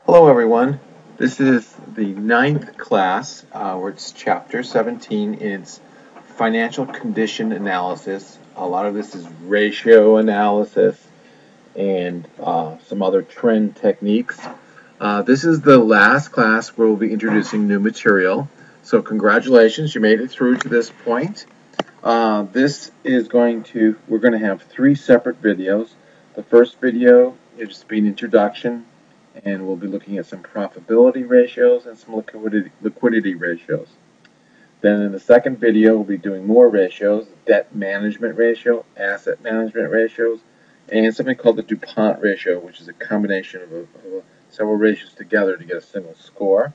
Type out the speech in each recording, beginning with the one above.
Hello, everyone. This is the ninth class, where it's chapter 17. It's financial condition analysis. A lot of this is ratio analysis and some other trend techniques. This is the last class where we'll be introducing new material. So congratulations, you made it through to this point. We're going to have three separate videos. The first video is just be an introduction, and we'll be looking at some profitability ratios and some liquidity ratios. Then in the second video, we'll be doing more ratios, debt management ratio, asset management ratios, and something called the DuPont ratio, which is a combination of several ratios together to get a single score.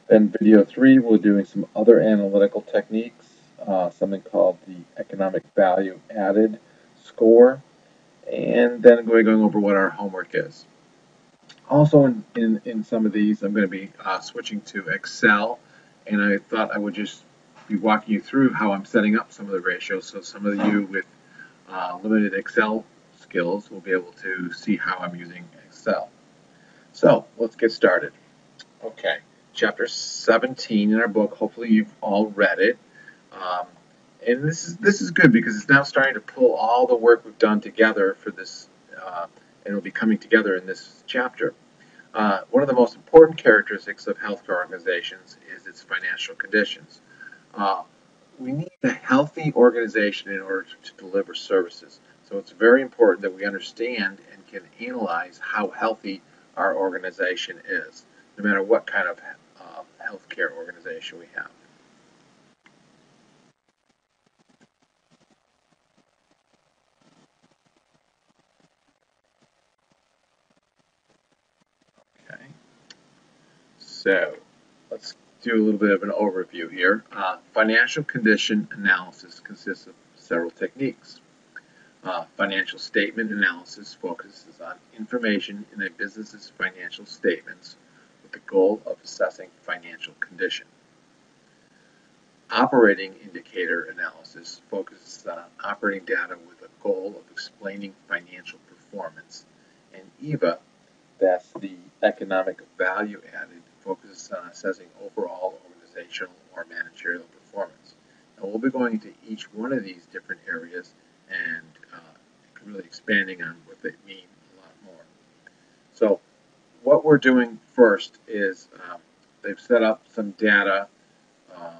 Then video 3, we're doing some other analytical techniques, something called the economic value added score, and then we're going over what our homework is. Also in some of these, I'm going to be switching to Excel, and I thought I would just be walking you through how I'm setting up some of the ratios, so some of you with limited Excel skills will be able to see how I'm using Excel. So let's get started. Okay, chapter 17 in our book. Hopefully you've all read it. And this is good because it's now starting to pull all the work we've done together for this, and it'll be coming together in this chapter. One of the most important characteristics of healthcare organizations is its financial conditions. We need a healthy organization in order to deliver services. So it's very important that we understand and can analyze how healthy our organization is, no matter what kind of healthcare organization we have. Okay, so let's do a little bit of an overview here. Financial condition analysis consists of several techniques. Financial statement analysis focuses on information in a business's financial statements with the goal of assessing financial condition. Operating indicator analysis focuses on operating data with a goal of explaining financial performance. And EVA, that's the economic value added, focuses on assessing overall organizational or managerial performance. And we'll be going into each one of these different areas and really expanding on what they mean a lot more. So what we're doing first is they've set up some data of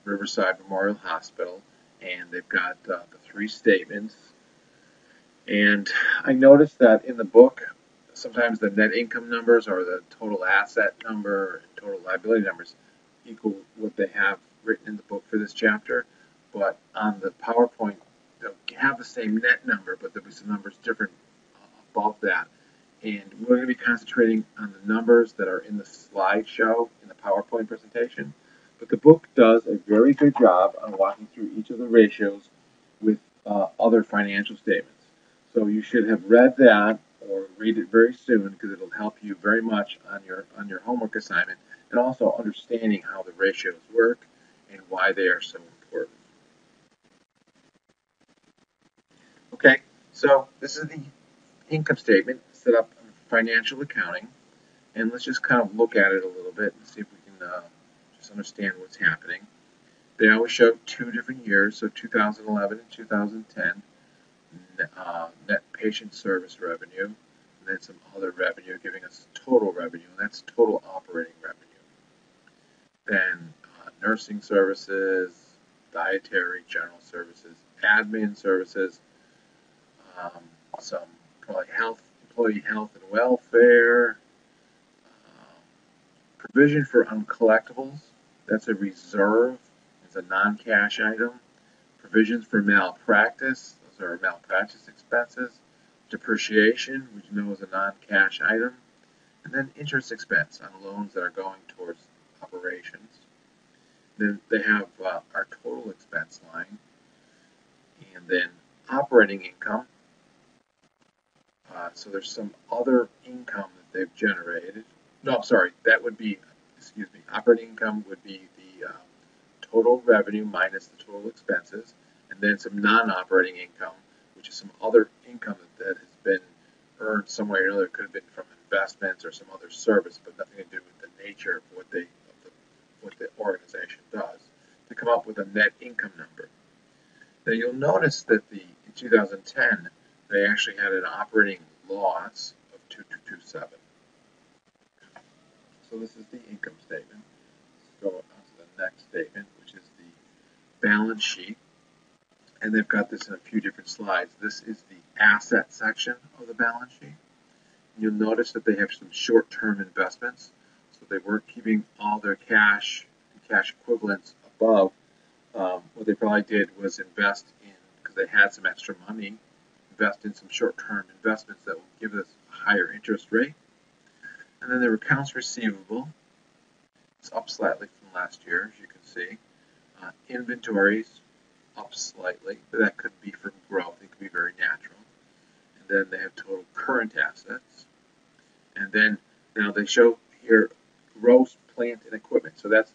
Riverside Memorial Hospital, and they've got the three statements. And I noticed that in the book, sometimes the net income numbers or the total asset number or total liability numbers equal what they have written in the book for this chapter. But on the PowerPoint, they'll have the same net number, but there'll be some numbers different above that. And we're going to be concentrating on the numbers that are in the slideshow in the PowerPoint presentation. But the book does a very good job on walking through each of the ratios with other financial statements. So you should have read that or read it very soon because it'll help you very much on your homework assignment, and also understanding how the ratios work and why they are so important. Okay, so this is the income statement set up in financial accounting, and let's just kind of look at it a little bit and see if we can just understand what's happening. They always show two different years, so 2011 and 2010, net patient service revenue, and then some other revenue giving us total revenue, and that's total operating revenue. Then nursing services, dietary, general services, admin services, some probably employee health and welfare, provision for uncollectibles, that's a reserve, it's a non-cash item. Provisions for malpractice, those are malpractice expenses. Depreciation, which you know is a non-cash item. And then interest expense on loans that are going towards operations. Then they have our total expense line. And then operating income. So there's some other income that they've generated. No, I'm sorry, that would be, excuse me, operating income would be the total revenue minus the total expenses, and then some non-operating income, which is some other income that has been earned some way or another. It could have been from investments or some other service, but nothing to do with the nature of what the organization does, to come up with a net income number. Now you'll notice that in 2010 they actually had an operating loss of 2227. So this is the income statement. Let's go on to the next statement, which is the balance sheet. And they've got this in a few different slides. This is the asset section of the balance sheet. You'll notice that they have some short-term investments. So they weren't keeping all their cash and cash equivalents above. What they probably did was invest in, because they had some extra money, invest in some short-term investments that will give us a higher interest rate. And then their accounts receivable, it's up slightly from last year, as you can see. Inventories, up slightly, but that could be from growth. It could be very natural. And then they have total current assets. And then now they show here gross plant and equipment. So that's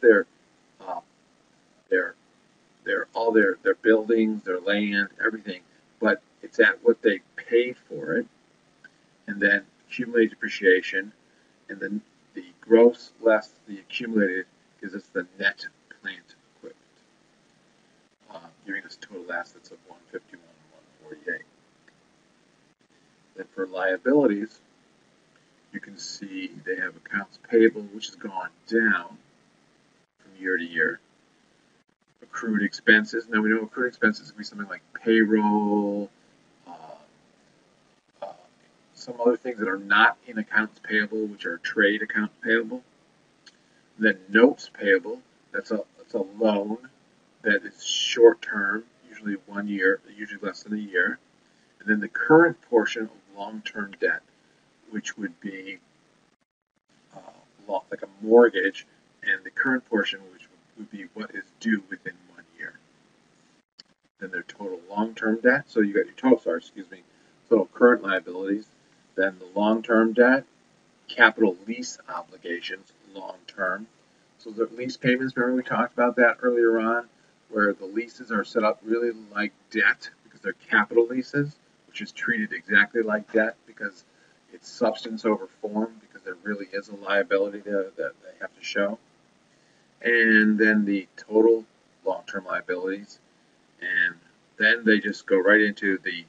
all their buildings, their land, everything. But it's at what they paid for it. And then accumulated depreciation. And then the gross less the accumulated gives us the net plant equipment, giving us total assets of 151 and 148. Then for liabilities, you can see they have accounts payable, which has gone down from year to year. Accrued expenses. Now we know accrued expenses can be something like payroll, some other things that are not in accounts payable, which are trade accounts payable. Then notes payable. That's a loan that is short term, usually 1 year, usually less than a year. And then the current portion of long-term debt, which would be like a mortgage, and the current portion, which would be what is due within 1 year. Then their total long-term debt. So you got your total current liabilities. Then the long-term debt, capital lease obligations, long-term. So the lease payments, remember we talked about that earlier on, where the leases are set up really like debt because they're capital leases, which is treated exactly like debt because it's substance over form, because there really is a liability that they have to show. And then the total long-term liabilities, and then they just go right into the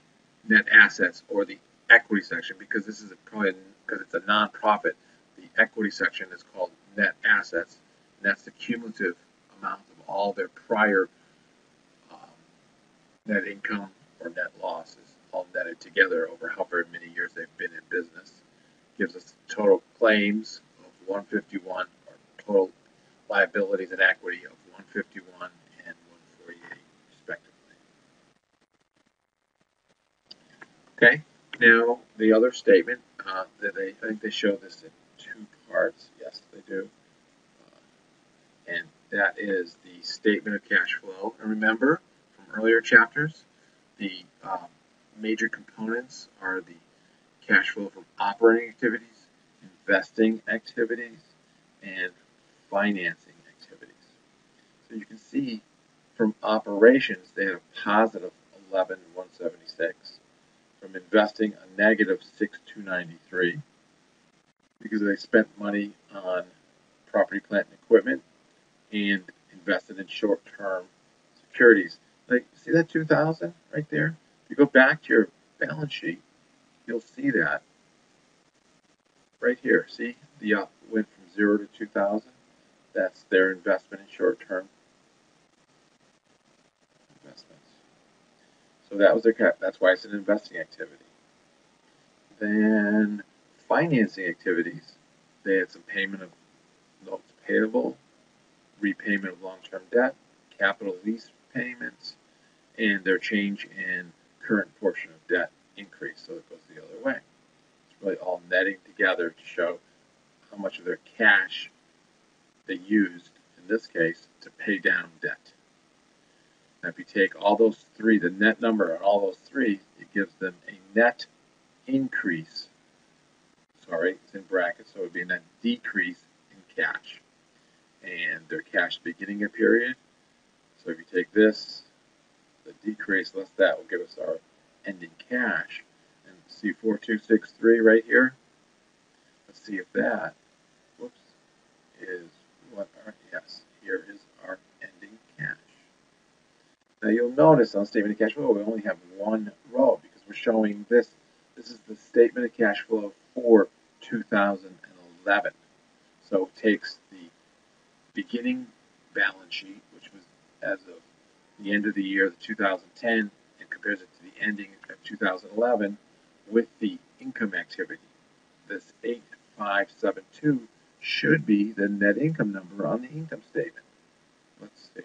net assets or the equity section, because this is probably, because it's a non-profit, the equity section is called net assets, and that's the cumulative amount of all their prior net income or net losses, all netted together over however many years they've been in business. Gives us total claims of 151, or total liabilities and equity of 151 and 148 respectively. Okay, now the other statement that I think they show this in 2 parts. Yes, they do. And that is the statement of cash flow. And remember from earlier chapters, the major components are the cash flow from operating activities, investing activities, and financing activities. So you can see from operations they had a positive 11,176. From investing a negative 6,293 because they spent money on property, plant, and equipment and invested in short-term securities. Like, see that 2,000 right there? If you go back to your balance sheet, you'll see that right here. See, the up went from 0 to 2,000. That's their investment in short-term investments. So that was that's why it's an investing activity. Then financing activities, they had some payment of notes payable, repayment of long-term debt, capital lease payments, and their change in current portion of debt increase, so it goes the other way. It's really all netting together to show how much of their cash they used, in this case, to pay down debt. Now if you take all those 3, the net number on all those 3, it gives them a net increase. Sorry, it's in brackets, so it would be a net decrease in cash. And their cash beginning a period. So if you take this, the decrease less that will give us our ending cash. And see 4263 right here? see if that, whoops, is what our, yes, here is our ending cash. Now you'll notice on statement of cash flow, we only have one row because we're showing this. This is the statement of cash flow for 2011. So it takes the beginning balance sheet, which was as of the end of the year, the 2010, and compares it to the ending of 2011 with the income activity. This 8572 should be the net income number on the income statement. Let's see,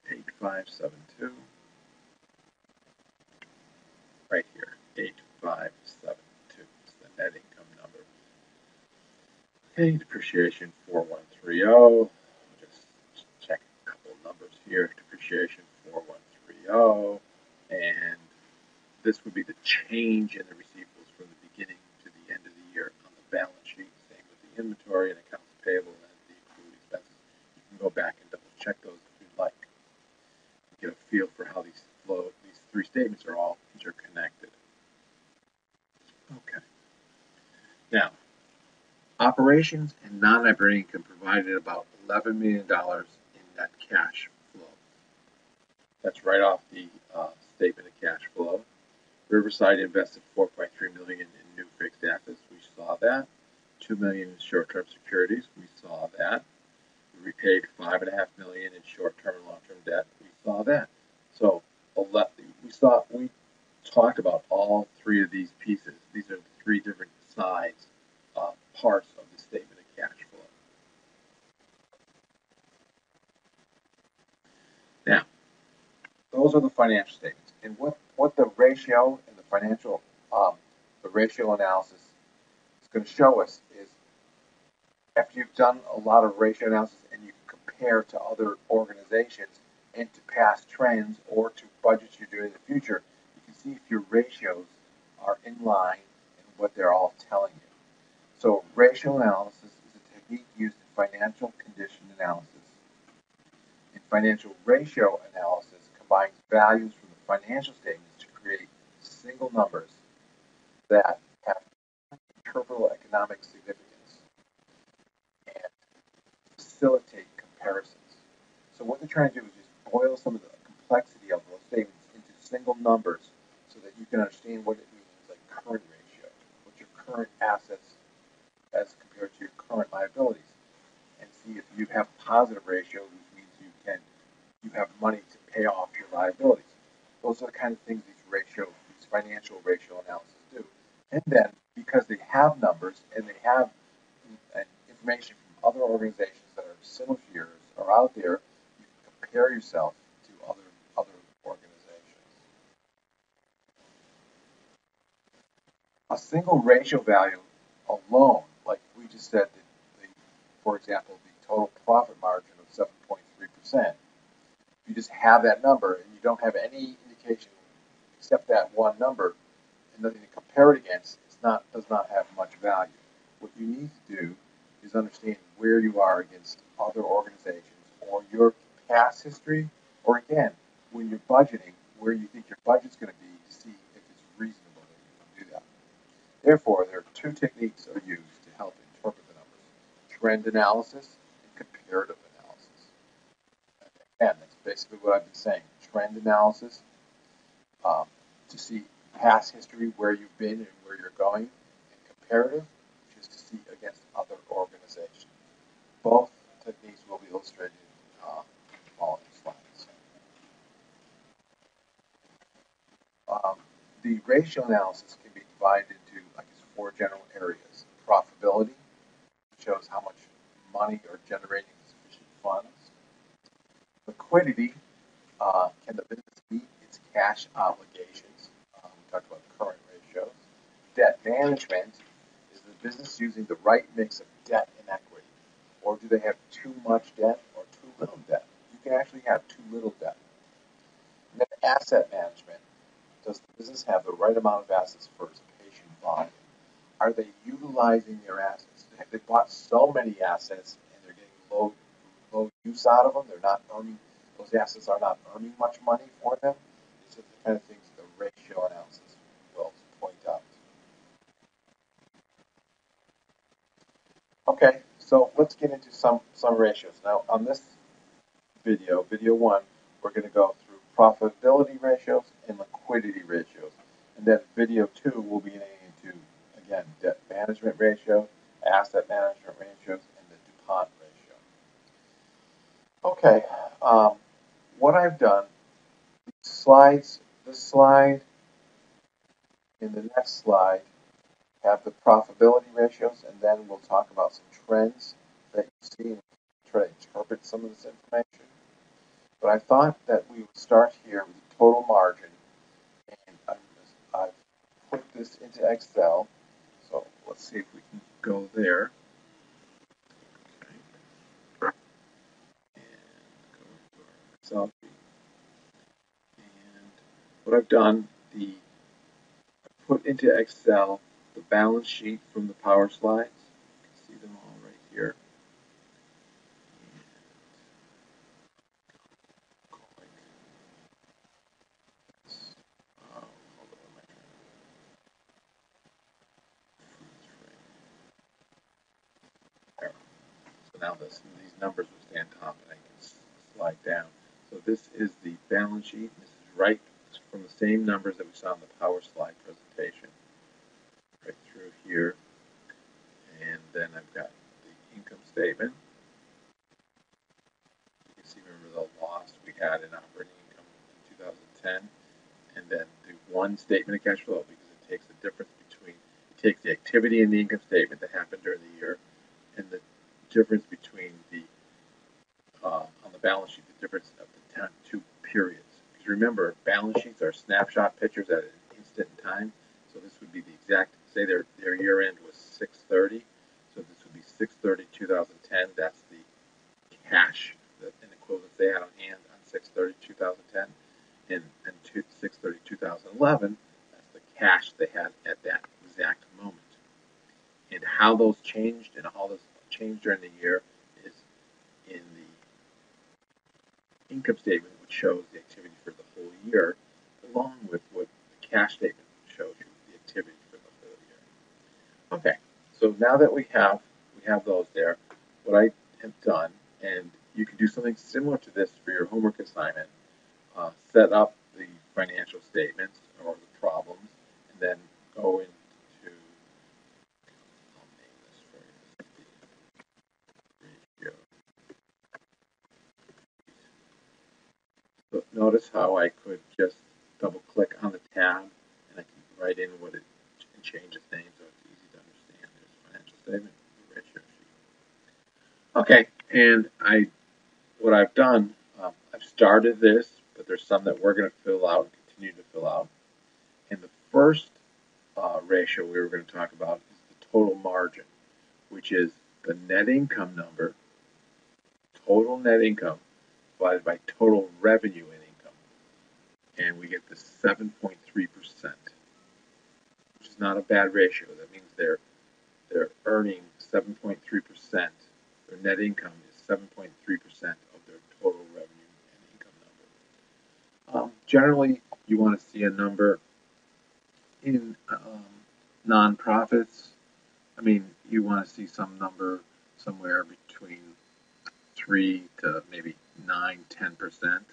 8572, right here, 8572 is the net income number. Okay, depreciation 4130. Just check a couple of numbers here. Depreciation 4130, and this would be the change in the receivables from the beginning to the end of the year on the balance sheet. Same with the inventory and accounts payable and the accrued expenses. You can go back and double check those if you'd like. Get a feel for how these three statements are all interconnected. Okay. Now, operations and non-operating income provided about $11 million in net cash flow. That's right off the statement of cash flow. Riverside invested $4.3 million in new fixed assets. We saw that. $2 million in short-term securities. We saw that. We repaid $5.5 million in short-term and long-term debt. We saw that. So we talked about all three of these pieces. These are the three different sides, parts of the statement of cash flow. Now, those are the financial statements. And what the ratio and the financial, the ratio analysis is going to show us is after you've done a lot of ratio analysis and you can compare to other organizations and to past trends or to budgets you're doing in the future, you can see if your ratios are in line and what they're all telling you. So ratio analysis is a technique used in financial condition analysis. In financial ratio analysis, combines values from the financial statements to create single numbers that have interpretable economic significance and facilitate comparisons. So what they're trying to do is just boil some of the complexity of those statements into single numbers so that you can understand what it means, like current ratio, what's your current assets as compared to your current liabilities, and see if you have positive ratio, which means you have money to pay off your liabilities. Those are the kind of things these financial ratio analysis do. And then, because they have numbers and they have information from other organizations that are similar to yours or out there, you can compare yourself to other organizations. A single ratio value alone, like we just said, for example, the total profit margin of 7.3%, you just have that number and you don't have any indication except that one number and nothing to compare it against, does not have much value. What you need to do is understand where you are against other organizations or your past history, or again, when you're budgeting, where you think your budget's going to be to see if it's reasonable that you can do that. Therefore, there are two techniques that are used to help interpret the numbers: trend analysis and comparative analysis. Again, that's basically what I've been saying. Trend analysis to see past history, where you've been and where you're going, and comparative, which is to see against other organizations. Both techniques will be illustrated in the following slides. The ratio analysis can be divided into, I guess, four general areas. Profitability, which shows how much money are generating sufficient funds. Liquidity, can the business meet its cash obligations? We talked about current ratios. Debt management, is the business using the right mix of debt and equity? Or do they have too much debt or too little debt? You can actually have too little debt. And then asset management, does the business have the right amount of assets for its patient volume? Are they utilizing their assets? Have they bought so many assets and they're getting low use out of them? They're not earning, those assets are not earning much money for them? These are the kind of things the ratio analysis will point out. Okay, so let's get into some ratios. Now on this video, video one, we're going to go through profitability ratios and liquidity ratios. And then video two will be getting into, again, debt management ratio, asset management ratios, and the DuPont ratio. Okay, what I've done, this slide, and the next slide have the profitability ratios, and then we'll talk about some trends that you see and try to interpret some of this information. But I thought that we would start here with the total margin, and I've put this into Excel. So let's see if we can go there. Okay. And go to our Excel sheet. And what I've done, I put into Excel the balance sheet from the power slides. You can see them all right here. So now these numbers will stay on top and I can slide down. So this is the balance sheet. This is right from the same numbers that we saw in the power slide presentation. Right through here. And then I've got the income statement. You can see, remember the loss we had in operating income in 2010. And then the one statement of cash flow, because it takes the difference between, it takes the activity in the income statement that happened during the year and the difference between the on the balance sheet, the difference of the two periods. Because remember, balance sheets are snapshot pictures at an instant in time. So this would be the exact, say their year end was 6/30. So this would be 6/30/2010. That's the cash and equivalents they had on hand on 6/30/2010. And 6/30/2011, that's the cash they had at that exact moment. And how those changed and how those changed during the year is in the income statement, which shows the activity for the whole year, along with what the cash statement shows you the activity for the whole year. Okay, so now that we have those there, what I have done, and you can do something similar to this for your homework assignment, set up the financial statements or the problems, and then go into, I'll name this for you, ratio. So notice how I could just double click on the tab and I can write in what it and change its name so it's easy to understand. There's financial statement, ratio sheet. Okay, and what I've done, I've started this, but there's some that we're going to fill out and continue to fill out. And the first ratio we were going to talk about is the total margin, which is the net income number, total net income, divided by total revenue and income. And we get the 7.3%, which is not a bad ratio. That means they're earning 7.3%. Their net income is 7.3% of their total revenue and income number. Generally, you want to see a number in nonprofits. I mean, you want to see some number somewhere between 3 to maybe 9, 10%.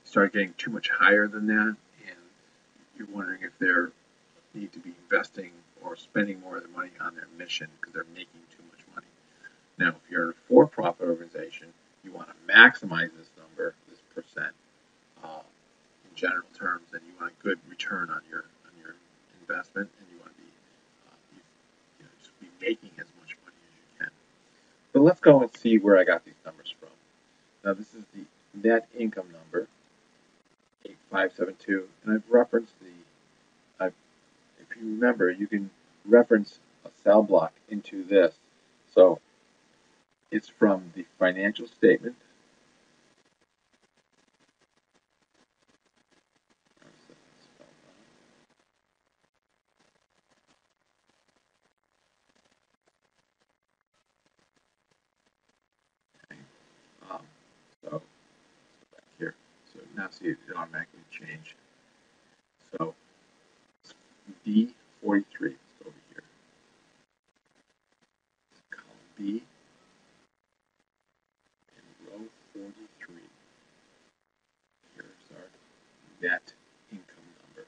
Start getting too much higher than that, and you're wondering if they need to be investing or spending more of their money on their mission because they're making too much money. Now, if you're a for-profit organization, you want to maximize this number, this percent, in general terms, and you want a good return on your investment, and you want to be just be making as much money as you can. But let's go and see where I got these numbers from. Now, this is the net income number, 8572, and I've referenced if you remember, you can reference a cell block into this. So it's from the financial statement. So back here. So now see it automatically changed. So D43 over here. B in row 43. Here's our net income number.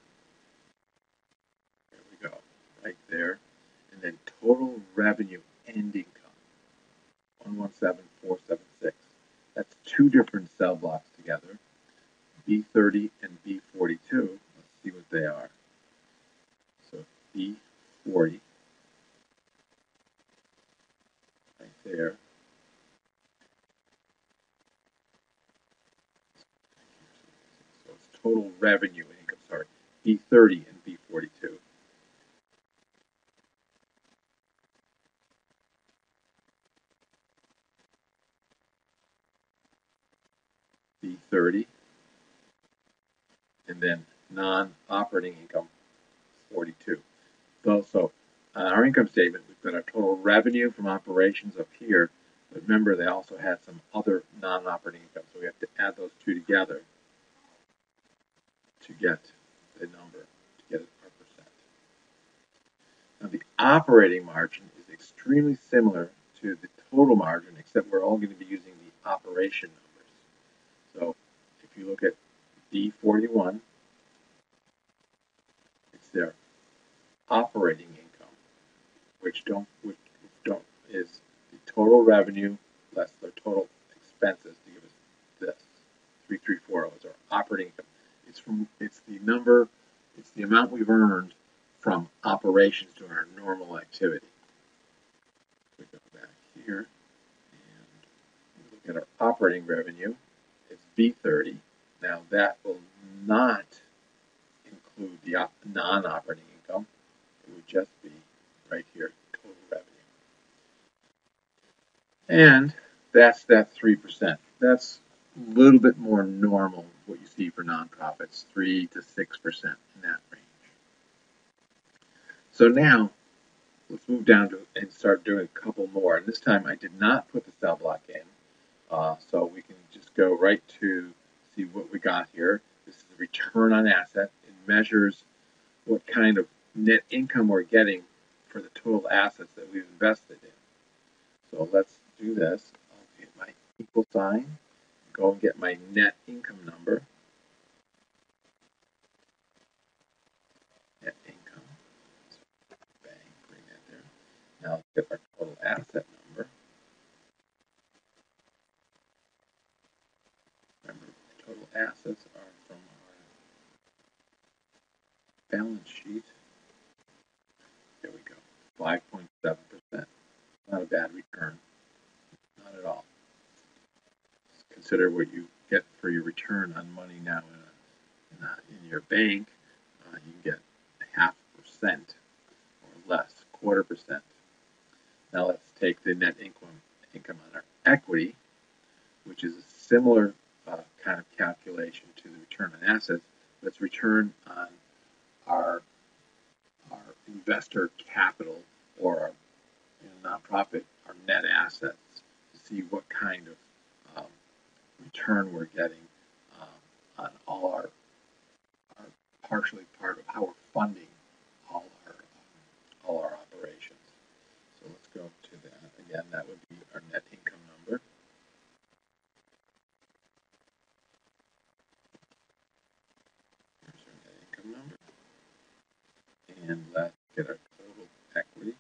There we go, right there. And then total revenue and income, 117,476. That's two different cell blocks together, B30 and B42. Let's see what they are. So B40, right there. So it's total revenue and income, sorry, B30 and B42. B30, and then non-operating income, 42. So on our income statement, we've got our total revenue from operations up here, but remember they also had some other non-operating income, so we have to add those two together to get the number, to get our percent. Now the operating margin is extremely similar to the total margin, except we're all going to be using the operation numbers. So if you look at B41, it's their operating income, which is the total revenue less their total expenses to give us this 3340 is our operating income. It's the amount we've earned from operations to our normal activity. We go back here and look at our operating revenue. It's B30. Now that will not include the non-operating income. It would just be right here, total revenue. And that's that 3%. That's a little bit more normal, what you see for nonprofits, 3 to 6% in that range. So now, let's move down to and start doing a couple more. And this time I did not put the cell block in, so we can just go right to see what we got here. This is the return on asset. It measures what kind of net income we're getting for the total assets that we've invested in. So let's do this. I'll get my equal sign, go and get my net income number. Net income. Bang, bring that there. Now let's get our total asset number. Remember, total assets are from our balance sheet. There we go, 5.7%. Not a bad return, not at all. Consider what you get for your return on money now in your bank. You get 0.5% or less, 0.25%. Now let's take the net income on our equity, which is a similar kind of calculation to the return on assets. Let's return on our investor capital or our nonprofit, our net assets, to see what kind of return we're getting on all our partially part of how we're funding all our operations. So let's go to that again. That would be our net income number. Here's our net income number, and let's get our total equity.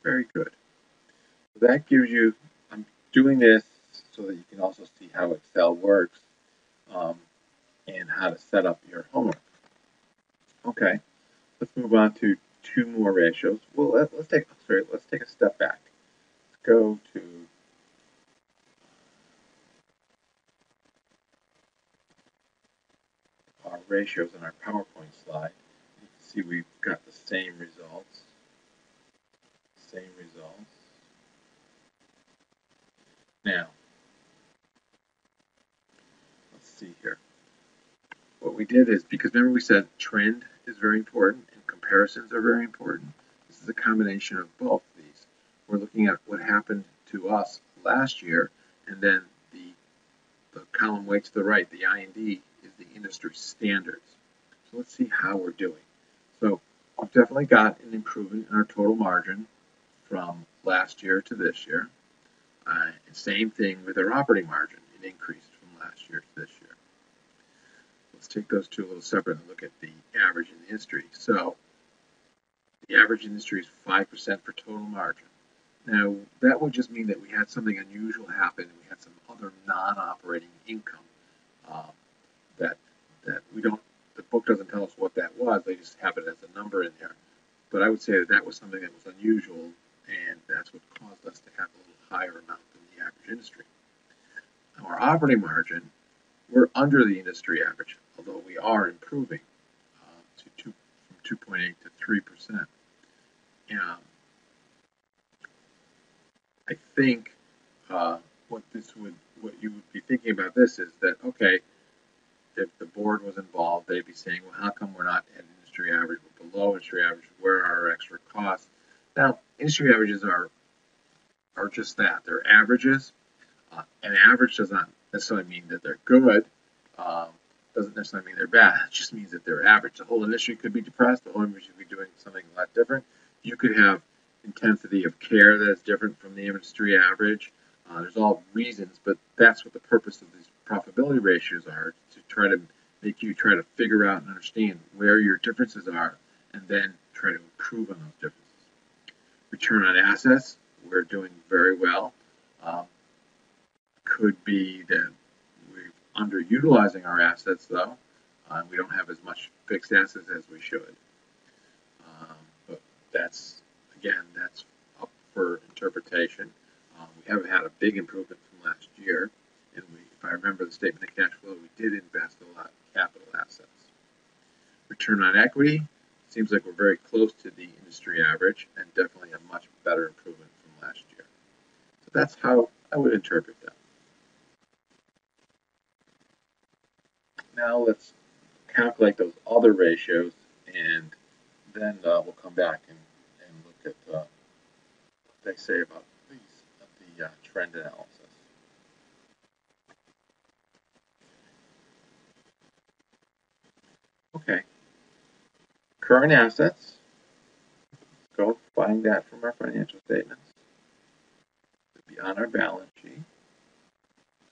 Very good. So that gives you, I'm doing this so that you can also see how Excel works and how to set up your homework. Okay, let's move on to two more ratios. Well, let's take a step back. Let's go to our ratios in our PowerPoint slide. You can see we've got the same results. Now, let's see here. What we did is, because remember we said trend is very important and comparisons are very important. This is a combination of both of these. We're looking at what happened to us last year and then the the column way to the right, the IND, is the industry standards. So let's see how we're doing. So we've definitely got an improvement in our total margin from last year to this year. Same thing with our operating margin. It increased from last year to this year. Let's take those two a little separate and look at the average in the history. So the average industry is 5% for total margin. Now, that would just mean that we had something unusual happen. We had some other non-operating income that we don't, the book doesn't tell us what that was. They just have it as a number in there. But I would say that was something that was unusual, and that's what caused us to have a little higher amount than the average industry. Now, our operating margin, we're under the industry average, although we are improving from 2.8 to 3%. I think what you would be thinking about this is that, okay, if the board was involved, they'd be saying, well, how come we're not at industry average, we're below industry average, where are our extra costs? Now, industry averages are just that, they're averages. An average does not necessarily mean that they're good, doesn't necessarily mean they're bad, it just means that they're average. The whole industry could be depressed, the whole industry could be doing something a lot different. You could have intensity of care that's different from the industry average. There's all reasons, but that's what the purpose of these profitability ratios are, to try to make you try to figure out and understand where your differences are and then try to improve on those differences. Return on assets, we're doing very well. Could be that we're underutilizing our assets though. We don't have as much fixed assets as we should. But that's up for interpretation. We haven't had a big improvement from last year, and if I remember the statement of cash flow, we did invest a lot in capital assets. Return on equity, seems like we're very close to the industry average, and definitely a much better improvement from last year. So that's how I would interpret that. Now let's calculate those other ratios, and then we'll come back and look at what they say about the trend analysis. Okay, current assets. Let's go find that from our financial statements. It'll be on our balance sheet.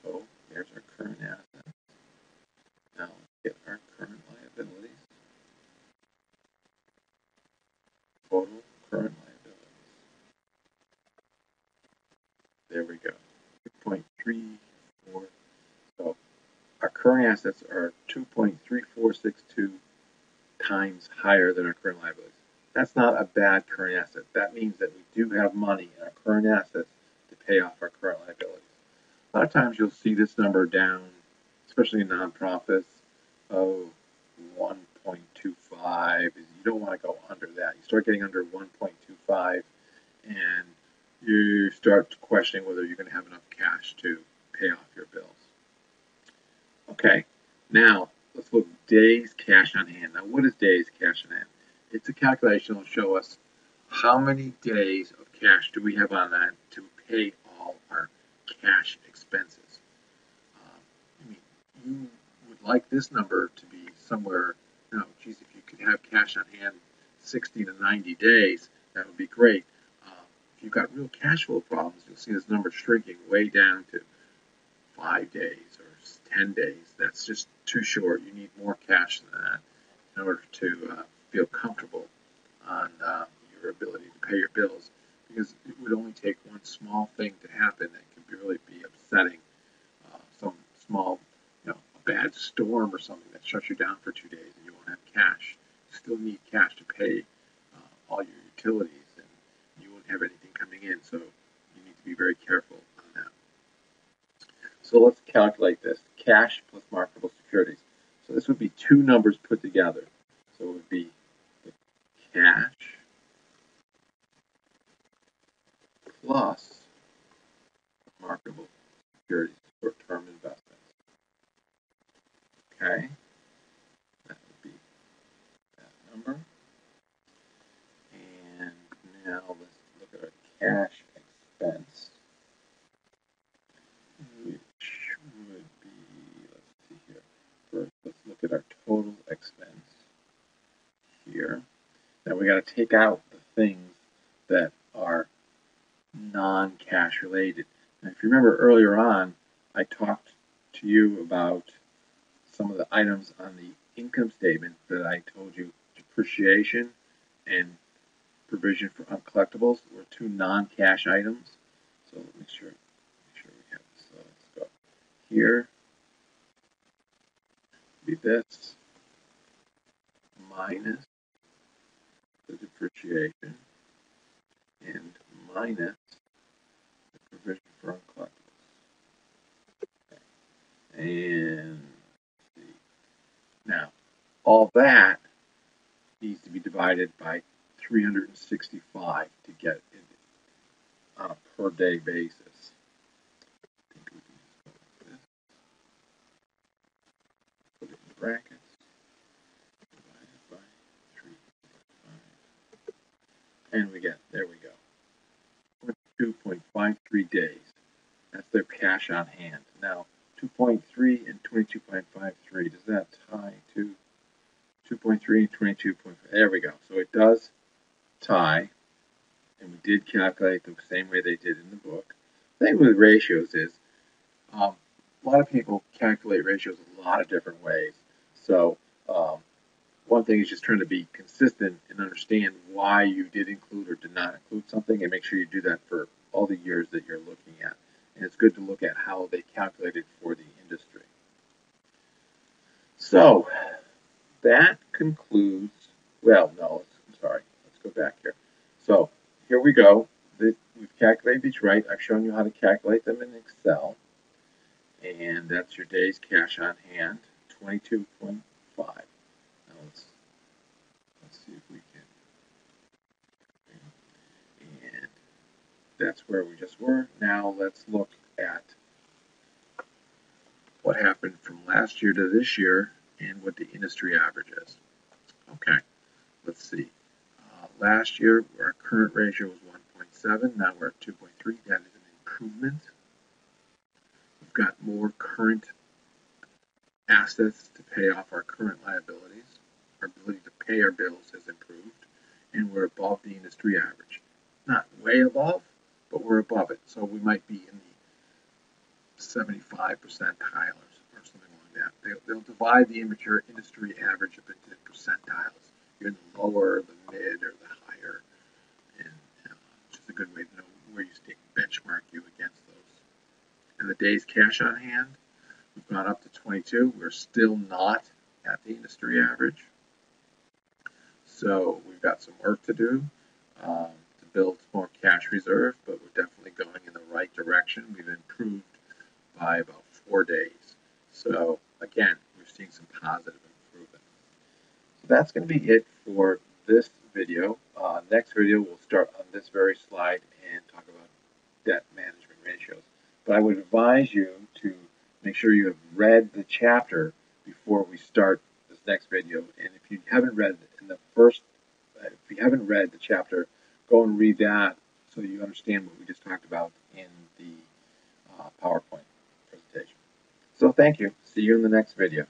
So there's our current assets. Now let's get our current liabilities. Total current liabilities. There we go. 2.34. So our current assets are 2.3462 times higher than our current liabilities. That's not a bad current asset. That means that we do have money in our current assets to pay off our current liabilities. A lot of times you'll see this number down, especially in nonprofits, 1.25. You don't want to go under that. You start getting under 1.25 and you start questioning whether you're going to have enough cash to pay off your bills. Okay, now let's look at days cash on hand. Now what is days cash on hand? It's a calculation that will show us how many days of cash do we have on hand to pay all our cash expenses. You would like this number to be somewhere, geez, if you could have cash on hand 60 to 90 days, that would be great. If you've got real cash flow problems, you'll see this number shrinking way down to 5 days or 10 days. That's just too short. You need more cash than that in order to feel comfortable on your ability to pay your bills, because it would only take one small thing to happen that could really be upsetting. Some small, a bad storm or something that shuts you down for 2 days and you won't have cash. You still need cash to pay all your utilities, and you won't have anything coming in, so you need to be very careful on that. So let's calculate this. Cash plus marketable securities. So this would be two numbers put together. So it would be the cash plus marketable securities, short-term investments. Okay, that would be that number. And now let's look at our cash expense, which would be expense here. Now we got to take out the things that are non-cash related. And if you remember earlier on, I talked to you about some of the items on the income statement that I told you depreciation and provision for uncollectibles were two non-cash items. So make sure we have this. So let's go here. Be this minus the depreciation and minus the provision for uncollectibles. And let's see. Now, all that needs to be divided by 365 to get it on a per day basis. I think we can just go like this. Put it in brackets. Divided by 365. And we get, there we go. 22.53 days. That's their cash on hand. Now, 2.3 and 22.53, does that tie to 2.3 and 22.5? There we go. So it does tie, and we did calculate the same way they did in the book. The thing with ratios is a lot of people calculate ratios a lot of different ways. So one thing is just trying to be consistent and understand why you did include or did not include something, and make sure you do that for all the years that you're looking at. And it's good to look at how they calculated for the industry. So that concludes, well, no, I'm sorry, let's go back here. So here we go. We've calculated these right. I've shown you how to calculate them in Excel. And that's your days cash on hand, 22.5. Now let's see if we can. And that's where we just were. Now let's look at what happened from last year to this year and what the industry average is. Okay, let's see. Last year, our current ratio was 1.7. Now we're at 2.3. That is an improvement. We've got more current assets to pay off our current liabilities. Our ability to pay our bills has improved, and we're above the industry average. Not way above, but we're above it. So we might be in the 75 percentiles or something like that. They'll divide the industry average up into percentiles. You're in the lower, the mid, or the higher, and it's just a good way to know where you stick, benchmark you against those. And the days cash on hand, we've gone up to 22. We're still not at the industry average, so we've got some work to do to build more cash reserve, but we're definitely going in the right direction. We've improved by about 4 days. So again, we're seeing some positive improvement. So that's going to be it for this video. Next video, we'll start on this very slide and talk about debt management ratios. But I would advise you to make sure you have read the chapter before we start this next video. And if you haven't read the chapter, go and read that so you understand what we just talked about in the PowerPoint presentation. So thank you. See you in the next video.